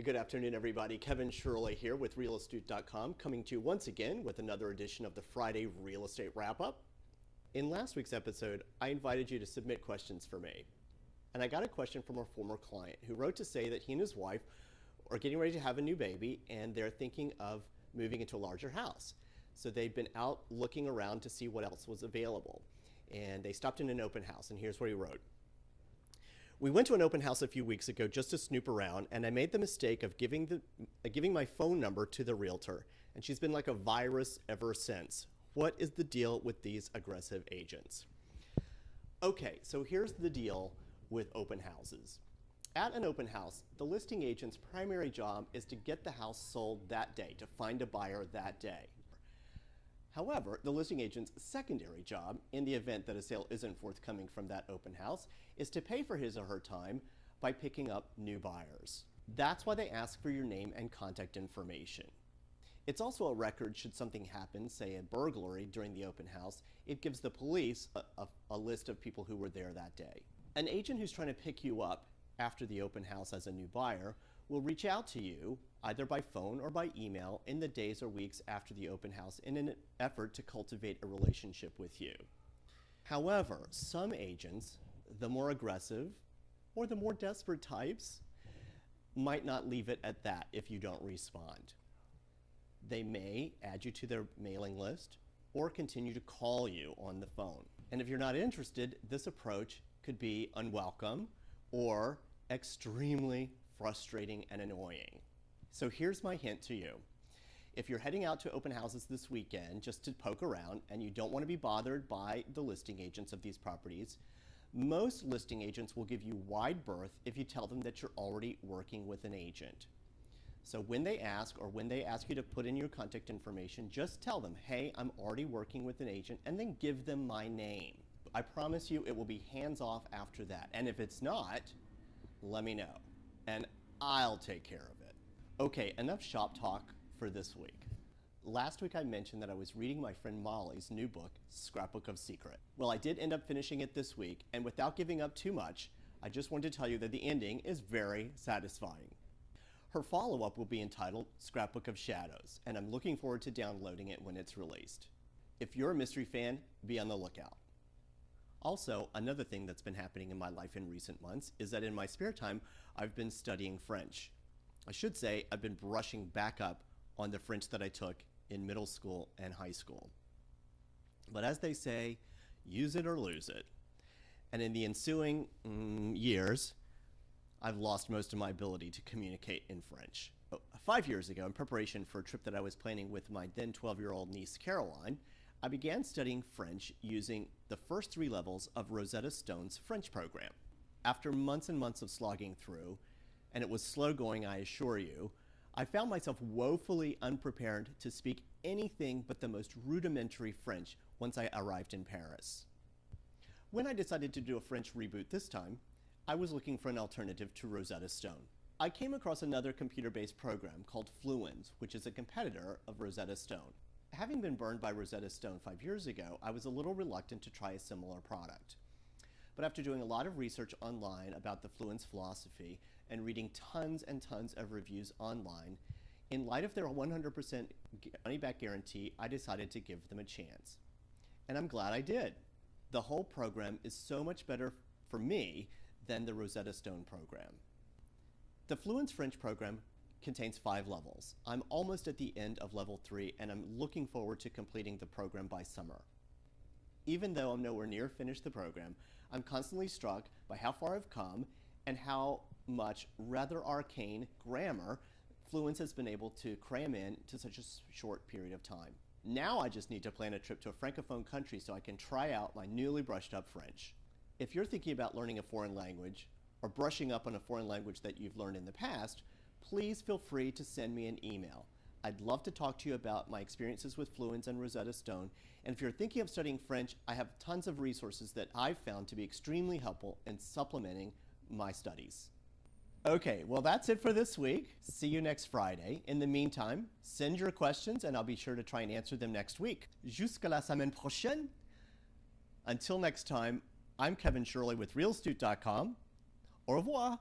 Good afternoon, everybody. Kevin Shirley here with realastute.com, coming to you once again with another edition of the Friday Real Estate Wrap-Up. In last week's episode, I invited you to submit questions for me. And I got a question from a former client who wrote to say that he and his wife are getting ready to have a new baby and they're thinking of moving into a larger house. So they've been out looking around to see what else was available. And they stopped in an open house, and here's what he wrote. We went to an open house a few weeks ago just to snoop around, and I made the mistake of giving my phone number to the realtor, and she's been like a virus ever since. What is the deal with these aggressive agents? Okay, so here's the deal with open houses. At an open house, the listing agent's primary job is to get the house sold that day, to find a buyer that day. However, the listing agent's secondary job, in the event that a sale isn't forthcoming from that open house, is to pay for his or her time by picking up new buyers. That's why they ask for your name and contact information. It's also a record should something happen, say a burglary during the open house. It gives the police a list of people who were there that day. An agent who's trying to pick you up after the open house as a new buyer will reach out to you either by phone or by email in the days or weeks after the open house in an effort to cultivate a relationship with you. However, some agents, the more aggressive or the more desperate types, might not leave it at that if you don't respond. They may add you to their mailing list or continue to call you on the phone. And if you're not interested, this approach could be unwelcome or extremely frustrating and annoying. So here's my hint to you. If you're heading out to open houses this weekend just to poke around and you don't want to be bothered by the listing agents of these properties, most listing agents will give you wide berth if you tell them that you're already working with an agent. So when they ask you to put in your contact information, just tell them, hey, I'm already working with an agent, and then give them my name. I promise you it will be hands off after that. And if it's not, let me know, and I'll take care of it. Okay, enough shop talk for this week. Last week I mentioned that I was reading my friend Molly's new book, Scrapbook of Secrets. Well, I did end up finishing it this week, and without giving up too much, I just wanted to tell you that the ending is very satisfying. Her follow-up will be entitled Scrapbook of Shadows, and I'm looking forward to downloading it when it's released. If you're a mystery fan, be on the lookout. Also, another thing that's been happening in my life in recent months is that in my spare time, I've been studying French. I should say I've been brushing back up on the French that I took in middle school and high school. But as they say, use it or lose it. And in the ensuing years, I've lost most of my ability to communicate in French. 5 years ago, in preparation for a trip that I was planning with my then 12-year-old niece Caroline, I began studying French using the first 3 levels of Rosetta Stone's French program. After months and months of slogging through, and it was slow going, I assure you, I found myself woefully unprepared to speak anything but the most rudimentary French once I arrived in Paris. When I decided to do a French reboot this time, I was looking for an alternative to Rosetta Stone. I came across another computer-based program called Fluenz, which is a competitor of Rosetta Stone. Having been burned by Rosetta Stone 5 years ago, I was a little reluctant to try a similar product. But after doing a lot of research online about the Fluenz philosophy and reading tons and tons of reviews online, in light of their 100% money-back guarantee, I decided to give them a chance. And I'm glad I did. The whole program is so much better for me than the Rosetta Stone program. The Fluenz French program contains 5 levels. I'm almost at the end of level 3, and I'm looking forward to completing the program by summer. Even though I'm nowhere near finished the program, I'm constantly struck by how far I've come and how much rather arcane grammar Fluenz has been able to cram in to such a short period of time. Now I just need to plan a trip to a francophone country so I can try out my newly brushed up French. If you're thinking about learning a foreign language or brushing up on a foreign language that you've learned in the past, please feel free to send me an email. I'd love to talk to you about my experiences with Fluenz and Rosetta Stone. And if you're thinking of studying French, I have tons of resources that I've found to be extremely helpful in supplementing my studies. Okay, well that's it for this week. See you next Friday. In the meantime, send your questions and I'll be sure to try and answer them next week. Jusqu'à la semaine prochaine. Until next time, I'm Kevin Shirley with realastute.com. Au revoir.